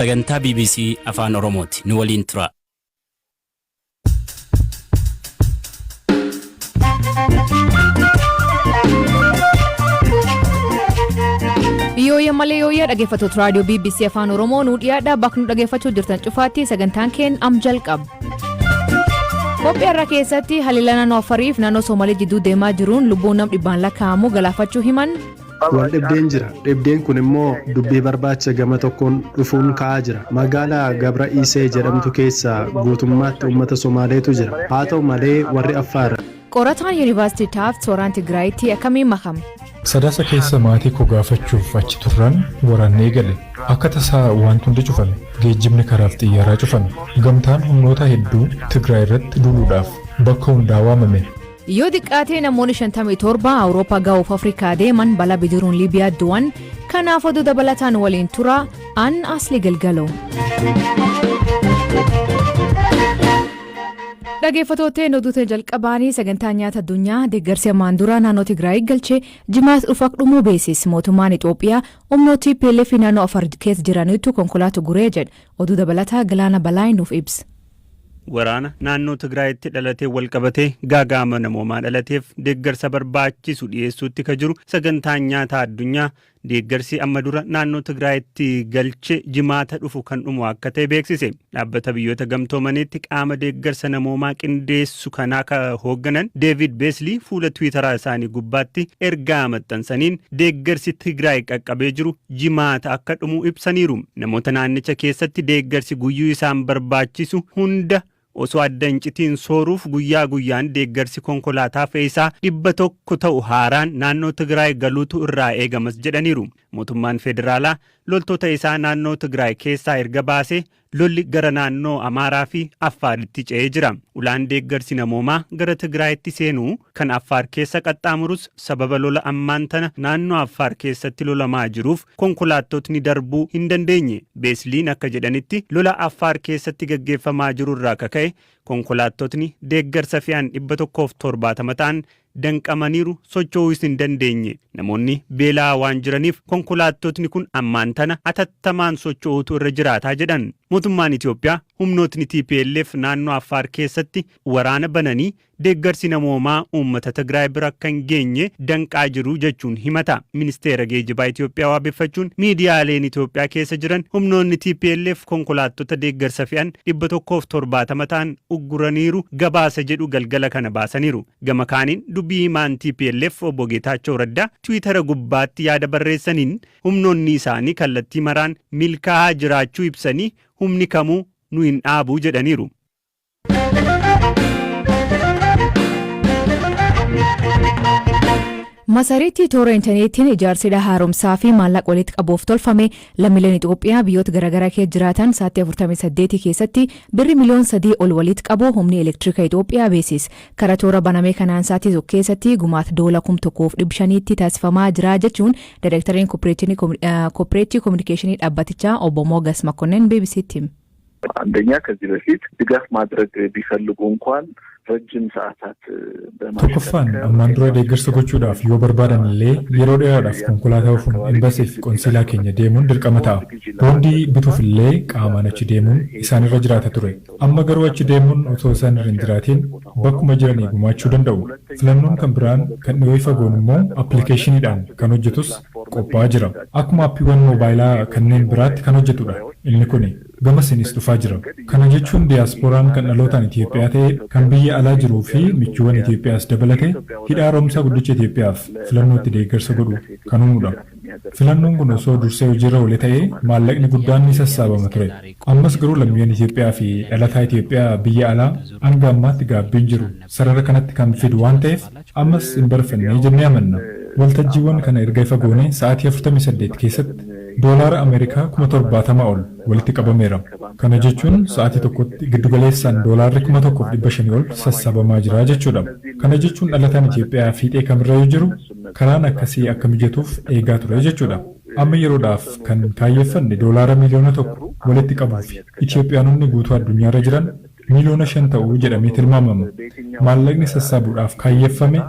Sagantaa BBC Afaan Oromooti. Nu waliin tura. Yooyya malee yooyya dhaggeeffattoota raadiyoo BBC Afaan Oromoo nu dhiyaadhaa bakka nu dhaggeeffachuu jirtan cufaatti sagantaan keen am jalqaba. Kophee irra keessatti haliila naannoo Afariif naannoo Soomaalii jidduu deemaa jiruun lubbuun nam dhibbaan lakkaa'amu galaafachuu himan. Wal dhibdeen jira. Dhibdeen kun immoo dubbii barbaacha gama tokkoon dhufuun ka'aa jira. Magaalaa Gabra Isee jedhamtu keessa guutummaatti uummata Somaaleetu jira. Haa ta'u malee warri Affaar. Qorataan Yuunivarsiitii Taafti Sooraan Tigraayitti akkamiin makame? Sadaasa keessa maatii koo gaafachuuf achi turran waraannee gale. Akka tasaa wanti hundi cufame. Geejjibni karaaf xiyyaaraa cufame. Gamtaan humnoota hedduu Tigraay irratti duuluudhaaf bakka hundaa waamame. Yoo xiqqaatee namoonni 57 Awurooppaa gahuuf Afrikaa deeman balaa bidiruun Liibiyaa du'an kanaaf oduu dabalataan waliin tura an asli galgaloo. Dhaggeeffattoota oduutiin jalqabaanii sagantaa nyaata addunyaa deeggarsi ammaan dura naannoo Tigraay galchee jimaat dhufa dhumuu beeksise. Mootummaan Itoophiyaa humnooti PLF naannoo Afar keessa jiranitti konkolaataa guree jedha. Oduu dabalataa Galaana Balaayi nuuf ibsa. Waraana naannoo Tigraayitti dhalatee walqabatee gaaga'ama namoomaa dhalateef deeggarsa barbaachisu dhiyeessuutti ka jiru sagantaan nyaata addunyaa deeggarsi amma dura naannoo Tigraayitti galche jimaata dhufu kan dhumu akka ta'e beeksise. Dhaabbata biyyoota gamtoomaniitti qaama deeggarsa namoomaa qindeessu kanaa ka hoogganan Deevid Beeslii fuula Tiwiitaraa isaanii gubbaatti ergaa maxxansaniin deeggarsi Tigraay qaqqabee jiru jimaata akka dhumu ibsaniiru. Namoota naannicha keessatti deeggarsi guyyuu isaan barbaachisu hunda osoo addan citiin sooruuf guyyaa guyyaan deeggarsi konkolaataa fe'isaa 100 ta'u haaraan naannoo Tigraay galuutu irraa eegamas jedhaniiru. Mootummaan federaalaa loltoota isaa naannoo Tigraay keessaa erga baasee lolli gara naannoo Amaaraa fi Affaaritti ce'ee jira. Ulaan deeggarsi namoomaa gara Tigraayitti seenuu kan Affaar keessa qaxxaamurus sababa lola ammaan tana naannoo Affaar keessatti lolamaa jiruuf konkolaattotni darbuu hin dandeenye. Beesliin akka jedhanitti lola Affaar keessatti gaggeeffamaa jirurraa kaka'e konkolaattotni deeggarsa fe'an 170 ta'an danqamaniiru socho'uus hin dandeenye. Namoonni beelaa waan jiraniif konkolaattotni kun ammaan tana atattamaan socho'uutu irra jiraataa jedhan. Mootummaan Itoophiyaa humnootni TPLF naannoo Affaar keessatti waraana bananii deeggarsi namoomaa uummata Tigraay bira akka hin geenye danqaa jiru jechuun himata. Ministeera geejjibaa Itoophiyaa waabeffachuun miidiyaaleen Itoophiyaa keessa jiran humnoonni TPLF konkolaattota deeggarsa fe'an 170 ta'an ugguraniiru gabaasa jedhu galgala kana baasaniiru. Gama kaaniin dubbii himaan TPLF obbo Geetaachoo Raddaa Tiwiitara gubbaatti yaada barreessaniin humnoonni isaanii kallattii maraan milkaa'aa jiraachuu ibsanii humni kamuu nu hin dhaabuu jedhaniiru. Masariitti toora intarneetiin ijaarsi haaromsaa fi maallaqa walitti qabuuf tolfame lammiileen Itoophiyaa biyyoota garaagaraa keessa jiraatan sa'aatii 48 keessatti birri miliyoona 3 ol walitti qabu humni elektiriika Itoophiyaa beeksise. Karaa toora banamee kanaan sa'aatii tokko keessatti gumaata doolaara 1,500tti taasifamaa jira jechuun Daayireekteriin Kooppareetii Kominikeeshinii dhaabbatichaa obbo Moogas Makonnin BBC'tti hime. አንደኛ ከዚህ በፊት ድጋፍ ማድረግ ቢፈልጉ እንኳን ረጅም ሰዓታት tokkoffaan ammaan dura deeggarsa gochuudhaaf yoo barbaadan illee yeroo dheeraadhaaf konkolaataa ofuun embaasiif qoonsilaa keenya deemuun dirqama ta'a. Boondii bituuf illee qaamaan achi deemuun isaanirra jiraata ture. Amma garuu achi deemuun osoo isaan irra hin jiraatiin bakkuma jiranii gumaachuu danda'u. Filannoon kan biraan kan dhiyoo fagoon immoo appilikeeshiniidhaan kan hojjetus qophaa'aa jira. Akkuma appiiwwan moobaayilaa kanneen biraatti kan hojjetudha. Inni kuni gama sinis dhufaa jira. Kana jechuun diiyaasporaan kan dhalootaan Itoophiyaa ta'e kan biyya alaa jiruu fi michuuwwan Itoophiyaas dabalate hidha haaromsaa guddicha Itoophiyaaf filannootti deeggarsa godhu kan uumudha. Filannoon kun osoo dursee hojiirra oole ta'ee maallaqni guddaan ni sassaabama ture. Ammas garuu lammiiwwan Itoophiyaa fi dhalataa Itoophiyaa biyya alaa hanga ammaatti gaabbiin jiru sarara kanatti kan fidu waan ta'eef ammas hin barfannee jennee amanna. Waltajjiiwwan kana erga ifa goone sa'aatii 48 keessatti doolaara Ameerikaa 70,000 ol walitti qabameera. Kana jechuun sa'aatii tokkotti giddugaleessaan doolaarri 1,500 ol sassaabamaa jira jechuudha. Kana jechuun dhalataan Itoophiyaa fiixee kamirra yoo jiru karaan akkasii akka mijatuuf eegaa ture jechuudha. Amma yeroodhaaf kan kaayyeeffanne doolaara miliyoona 1 walitti qabuuf Itoophiyaanonni guutuu addunyaarra jiran miliyoona 5 ta'uu jedhamee tilmaamama. Maallaqni sassaabuudhaaf kaayyeeffame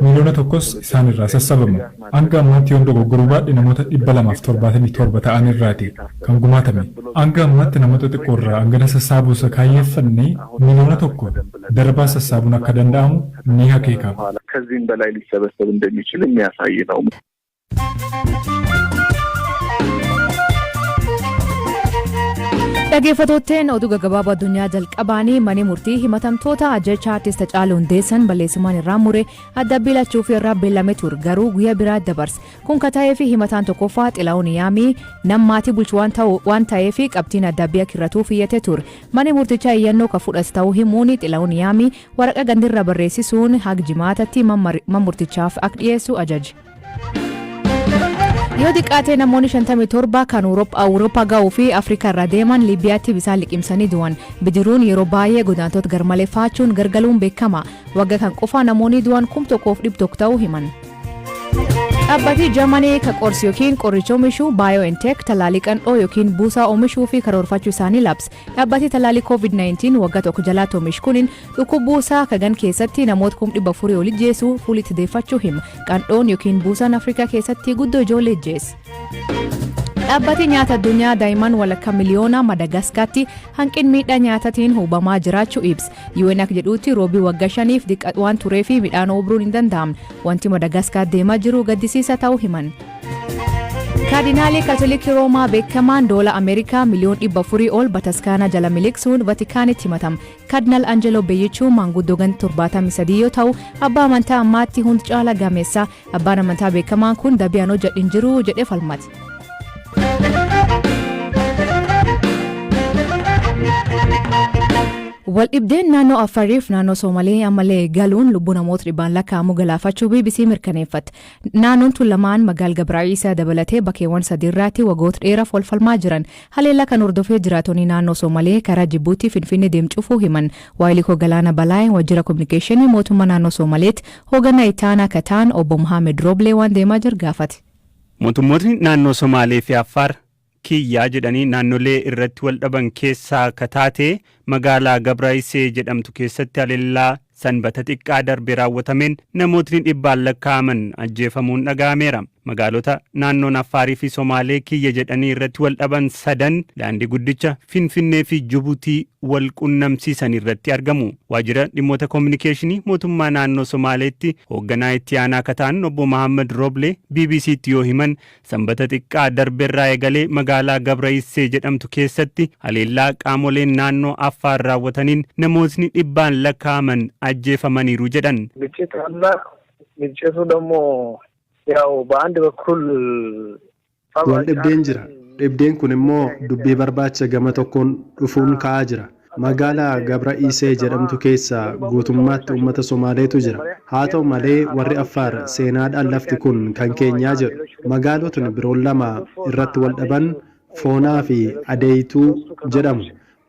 miliyoona tokkos isaan irraa sassabamu. Hanga ammaatti yoon dogoggoruu baadhe namoota 277 ta'an irraati kan gumaatame. Hanga ammaatti namoota xiqqoo irraa hangana sassaabuu isa kaayyeeffannee miliyoona tokko darbaa sassaabuun akka danda'amu ni hakeekama. ከዚህም በላይ ሊሰበሰብ እንደሚችል የሚያሳይ ነው። Dhaggeeffattootni oduu gaggabaabaa addunyaa jalqabaanii mana murtii himatamtoota ajjeechaa artist Hacaaluu Hundeessaa balleessumaan irraa mure adabbii lachuuf irraa beellamee ture garuu guyyaa biraa dabarse. Kun kan ta'eef himataan tokkoffaa Xilahuun Yaamii nama maatii bulchu waan ta'eef qabxiin adabbii akka irratti iyyatee ture. Mana murtichaa iyyannoo kan fudhate ta'uu himuun Xilahuun Yaamii waraqaa gandirra barreessisuun haga jimaatatti mana murtichaaf akka dhiyeessu ajaje. Yoo xiqqaate namoonni 57 kan Awurooppaa ga'uu fi Afrikaa irra deeman Liibiyaatti bisaan liqimsanii du'an. Bidiruun yeroo baay'ee godaantota garmalee faachuun gargaluun beekama. Waggaa kan qofa namoonni du'an 1,100 ta'uu himan. Dhaabbati Jarmanii kan qorsi yookiin qoricha oomishuu BioNTech talaalii qandhoo yookiin buusaa oomishuu fi karoorfachuu isaanii labse. Dhaabbati talaalii COVID-19 waggaa tokko jalaatti oomishu kuniin dhukkuba buusaa kagan keessatti namoota 400 ol ijjeessu fuulitti deeffachuu hima. Qandhoon yookiin buusaan Afrikaa keessatti guddoo ijoollee ijjeessa. Dhaabbati nyaata addunyaa daa'imman walakkaa miliyoona Madagaskaatti hanqina miidhaa nyaataatiin hubamaa jiraachuu ibsa. UN akka jedhutti roobii waggaa 5f diqqaa waan tureef midhaan oobruun hin danda'amne. Wanti Madagaskaatti deemaa jiru gaddisiisaa ta'uu himan. Kaardinaalii Kaatolikii Roomaa beekamaan doolaara Ameerikaa miliyoona 400 ol bataskaana jala miliqsuun Vatikaanitti himatama. Kaardinaal Anjeloo Beeyichuu maanguddoo ganna 73 yoo ta'u abbaa amantaa ammaatti hundi caala gameessa. Abbaan amantaa beekamaan kun dabiyaan hojjedhin jiru jedhee falmate. Waldhibdeen naannoo Affaariif naannoo Soomalee ammallee galuun lubbuu namoota dhibbaan lakkaa'amu galaafachuu BBC mirkaneeffate. Naannoon tun lamaan magaalaa Gabraa'iisaa dabalatee bakkeewwan sadii irratti waggoota dheeraaf wal falmaa jiran. Haleellaa kan hordofee jiraatonni naannoo Soomalee karaa Jibuutii Finfinnee deemuu himan. Waayilikoo Galaana Balaay wajjira kominikeeshinii mootummaa naannoo Soomaaleetti hoogganaa itaanaa kataan obbo Mohaammed Rooblee waan deemaa jiru gaafate. Mootummoonni naannoo Somaalee fi Affaar kiyyaa jedhanii naannolee irratti wal dhaban keessaa kataate magaalaa Gabraayisee jedhamtu keessatti haleellaa sanbata xiqqaa darbe raawwatameen namootni dhibbaan lakkaa'aman ajjeefamuun dhaga'ameera. Magaalota naannoon Affaarii fi Somaalee kiyya jedhanii irratti wal dhaban sadan daandii guddicha Finfinnee fi Jibuutii wal qunnamsiisan irratti argamu. Waajjira dhimmoota kominikeeshinii mootummaa naannoo Somaaleetti hoogganaa itti aanaa kataan obbo Mohaammed Rooblee BBC'tti yoo himan sanbata xiqqaa darbeerraa eegalee magaalaa Gabraayisee jedhamtu keessatti haleellaa qaamoleen naannoo Affaar raawwataniin namootni dhibbaan lakkaa'aman ajjeefamaniiru jedhan. ግጭቱ ደግሞ ያው በአንድ በኩል waldhibdeen jira. Dhibdeen kun immoo dubbii barbaacha gama tokkoon dhufuun ka'aa jira. Magaalaa Gabraayisee jedhamtu keessa guutummaatti uummata Somaaleetu jira. Haa ta'u malee warri Affaar seenaadhaan lafti kun kan keenyaa jedhu. Magaalotni biroon lama irratti wal dhaban Foonaa fi Adeeyituu jedhamu.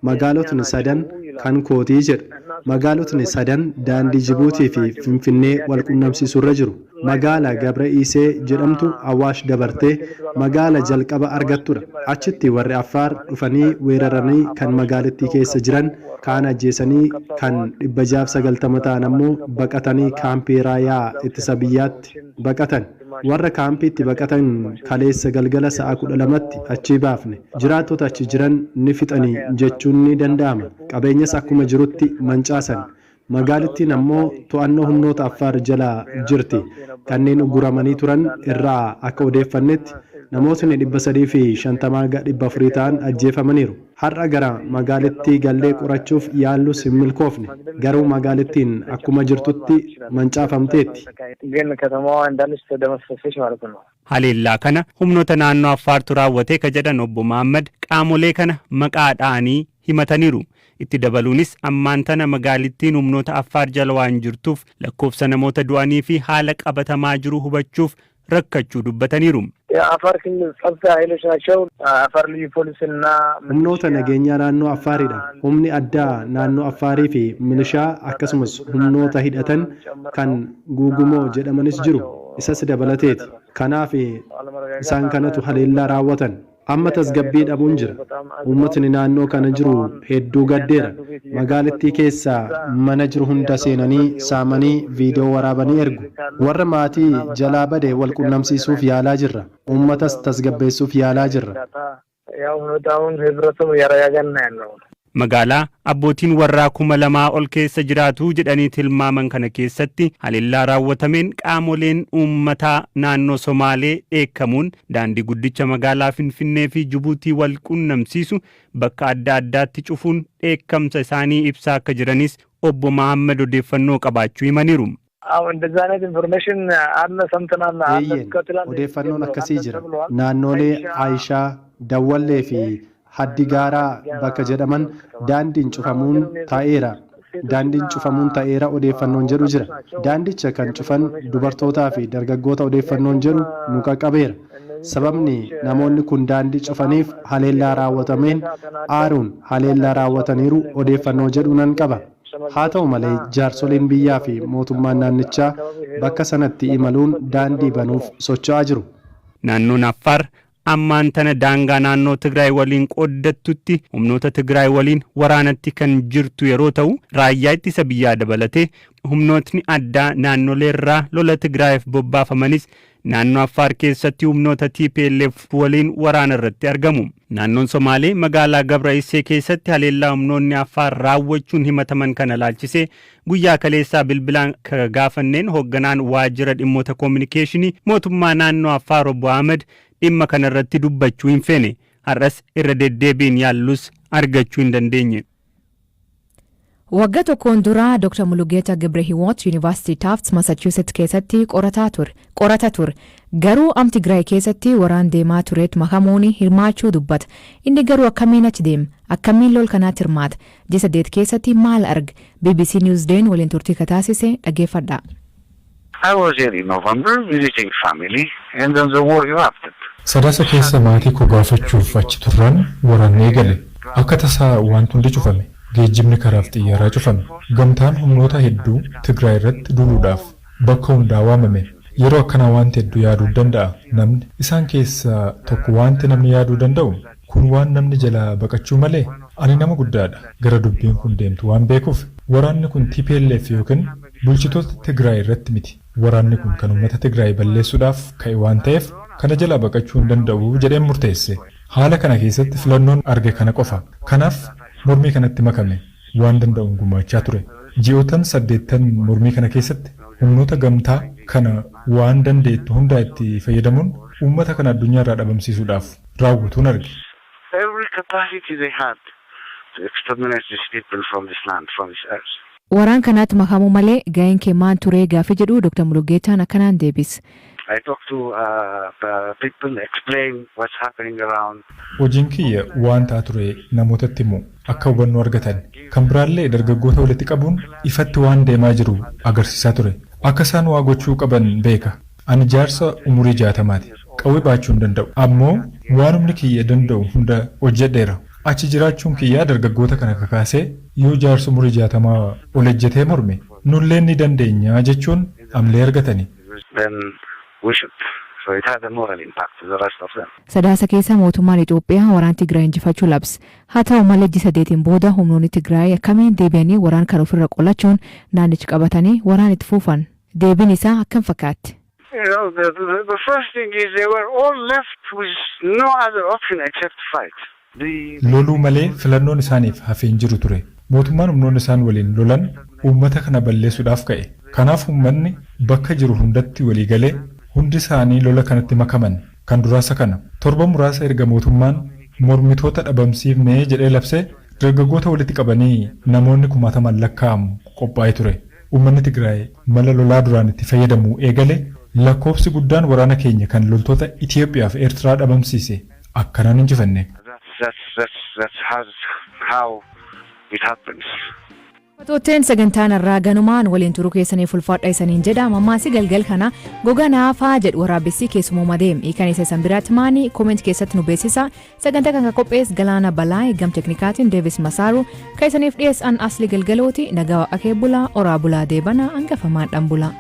Magaalotni sadan kan kootii jedhu. Magaalotni sadan daandii Jibuutii fi Finfinnee wal qunnamsiisurra jiru. Magaalaa Gabraayisee jedhamtu Awaash dabartee magaala jalqaba argattudha. Achitti warri Affaar dhufanii weeraranii kan magaalattii keessa jiran kaan ajjeesanii kan 690 ta'an ammoo baqatanii kaampii raayyaa ittisa biyyaatti baqatan. Warra kaampiitti baqatan kaleessa galgala sa'a 12tti achi baafne. Jiraattota achi jiran ni fixanii jechuun ni danda'ama. Qabeenyas akkuma jirutti mancaasan. Magaalattiin ammoo to'annoo humnoota Affaar jala jirti. Kanneen uguramanii turan irraa akka odeeffannetti namootni 350 ta'an ajjeefamaniiru. Har'a gara magaalattii gallee qorachuuf yaallus hin milkoofne. Garuu magaalattiin akkuma jirtutti mancaafamteetti. Haleellaa kana humnoota naannoo Affaartu raawwate ka jedhan obbo Mohaammed qaamolee kana maqaadhaanii himataniiru. Itti dabaluunis ammaan tana magaalattiin humnoota Affaar jala waan jirtuuf lakkoofsa namoota du'anii fi haala qabatamaa jiru hubachuuf rakkachuu dubbataniiru. Humnoota nageenyaa naannoo Affaaridha. Humni addaa naannoo Affaarii fi milishaa akkasumas humnoota hidhatan kan guugumoo jedhamanis jiru. Isas dabalateeti. Kanaaf isaan kanatu haleellaa raawwatan. amma tasgabbii dhabuun jira. Uummatni naannoo kana jiru hedduu gaddeera. Magaalattii keessaa mana jiru hunda seenanii saamanii viidiyoo waraabanii ergu. Warra maatii jalaa bade wal qunnamsiisuuf yaalaa jirra. Uummatas tasgabbeessuuf yaalaa jirra. Magaalaa abbootiin warraa 2000 ol keessa jiraatu jedhanii tilmaaman kana keessatti haleellaa raawwatameen qaamoleen uummataa naannoo Somaalee dheekkamuun daandii guddicha magaalaa Finfinnee fi Jibuutii wal qunnamsiisu bakka adda addaatti cufuun dheekkamsa isaanii ibsaa akka jiranis obbo Mahammad odeeffannoo qabaachuu himaniiru. Odeeffannoon akkasii jira. Naannolee Aayishaa, Dawwallee fi Haddi Gaaraa bakka jedhaman daandiin cufamuun ta'eera. Daandiin cufamuun ta'eera odeeffannoon jedhu jira. Daandicha kan cufan dubartootaa fi dargaggoota odeeffannoon jedhu nu qaqqabeera. Sababni namoonni kun daandii cufaniif haleellaa raawwatameen aaruun haleellaa raawwataniiru odeeffannoo jedhu nan qaba. Haa ta'u malee jaarsoliin biyyaa fi mootummaan naannichaa bakka sanatti imaluun daandii banuuf socho'aa jiru. Naannoon Affaar ammaan tana daangaa naannoo Tigraay waliin qooddattutti humnoota Tigraay waliin waraanatti kan jirtu yeroo ta'u raayyaa ittisa biyyaa dabalatee humnootni addaa naannoleerraa lola Tigraayiif bobbaafamanis naannoo Affaar keessatti humnoota TPLF waliin waraana irratti argamu. Naannoon Somaalee magaalaa Gabraa'isee keessatti haleellaa humnoonni Affaar raawwachuun himataman kana laalchisee guyyaa kaleessaa bilbilaan gaafanneen hoogganaan waajjira dhimmoota koominikeeshinii mootummaa naannoo Affaar obbo Ahmed dhimma kana irratti dubbachuu hin feene. Har'as irra deddeebiin yaallus argachuu hin dandeenye. Waggaa tokkoon dura Dr. Mulugeeta Gibrehiwoot Yuunivarsiitii Tufts Massachusetts keessatti qorata ture. Garuu am Tigraay keessatti waraan deemaa tureet makamuun hirmaachuu dubbata. Inni garuu akkamiin achi deema? Akkamiin lol kanaatti hirmaata? Ji'a 8 keessatti maal arga? BBC Newsday waliin turtii kataasise dhaggeeffadha. I was here in November visiting family and then the war erupted. Sadaasa keessa maatii koo gaafachuuf achi turran waraanni eegale. Akka tasaa waan hundi cufame. Geejjibni karaaf xiyyaaraa cufame. Gamtaan humnoota hedduu Tigraay irratti duuluudhaaf bakka hundaa waamame. Yeroo akkanaa wanti hedduu yaaduu danda'a namni. Isaan keessaa tokko wanti namni yaaduu danda'u kun waan namni jalaa baqachuu malee ani nama guddaadha. Gara dubbiin kun deemtu waan beekuuf waraanni kun TPLF yookiin bulchitoota Tigraay irratti miti. Waraanni kun kan uummata Tigraay balleessuudhaaf ka'e waan ta'eef kana jalaa baqachuu hin danda'u jedheen murteesse. Haala kana keessatti filannoon arge kana qofa. Kanaaf mormii kanatti makame waan danda'uun gumaachaa ture. Ji'ootan 8 mormii kana keessatti humnoota gamtaa kana waan dandeettu hundaa itti fayyadamuun uummata kana addunyaa irraa dhabamsiisuudhaaf raawwatuun arge. Every capacity they had to exterminate these people from this land, from this earth. Waraan kanaatti makamuu malee ga'een kee maal ture gaaffii jedhu Dr. Mulugeetaan akkanaan deebise. I talked to people, explain what's happening around. Hojiin kiyya waan ta'aa ture namootatti himu akka hubannoo argatan. Kan biraallee dargaggoota walitti qabuun ifatti waan deemaa jiru agarsiisaa ture. Akka isaan waa gochuu qaban beeka. Ani jaarsa umurii 60ti. Qawwee baachuu hin danda'u. Ammoo waan humni kiyya danda'u hunda hojjedheera. Achi jiraachuun kiyyaa dargaggoota kana kakaasee yoo jaarsa umurii 60 ol ejjetee morme nullee ni dandeenya jechuun amlee argatani. So it had a moral impact to the rest of them. Sadaasa keessa mootummaan Itoophiyaa waraan Tigraay injifachuu labse. Haa ta'u malee ji'a 8 booda humnoonni Tigraay akkamiin deebi'anii waraan kana ofirra qolachuun naannicha qabatanii waraan itti fuufan. Deebiin isaa akkam fakkaatti? The first thing is they were all left with no other option except fight. Loluu malee filannoon isaaniif hafee hin jiru ture. Mootummaan humnoonni isaan waliin lolan uummata kana balleessuudhaaf ka'e. Kanaaf uummanni bakka jiru hundatti walii galee hundi isaanii lola kanatti makaman. Kan duraasa kana torba muraasa erga mootummaan mormitoota dhabamsiifnee jedhee labsee dargaggoota walitti qabanii namoonni 10,000 lakkaa'amu qophaa'ee ture. Uummanni Tigraay mala lolaa duraan itti fayyadamuu eegale lakkoofsi guddaan waraana keenya kan loltoota Itoophiyaa fi Eertiraa dhabamsiise akkanaan injifanne. That's how it happens. Watooteen sagantaan irraa ganumaan waliin turuu keessaniif ulfaadha isaniin jedha. Mammaasii galgal kana goga naafaa jedhu waraabessi keessumaa deem. Kan isa san biraatti maanii kooment keessatti nu beeksisa. Sagantaa kana qophees Galaana Balaa gam teknikaatiin Deevis Masaaru kan isaniif dhiyeessan Asli Galgalooti nagaa akka bulaa oraa bulaa deebana hangafamaan dhan bulaa.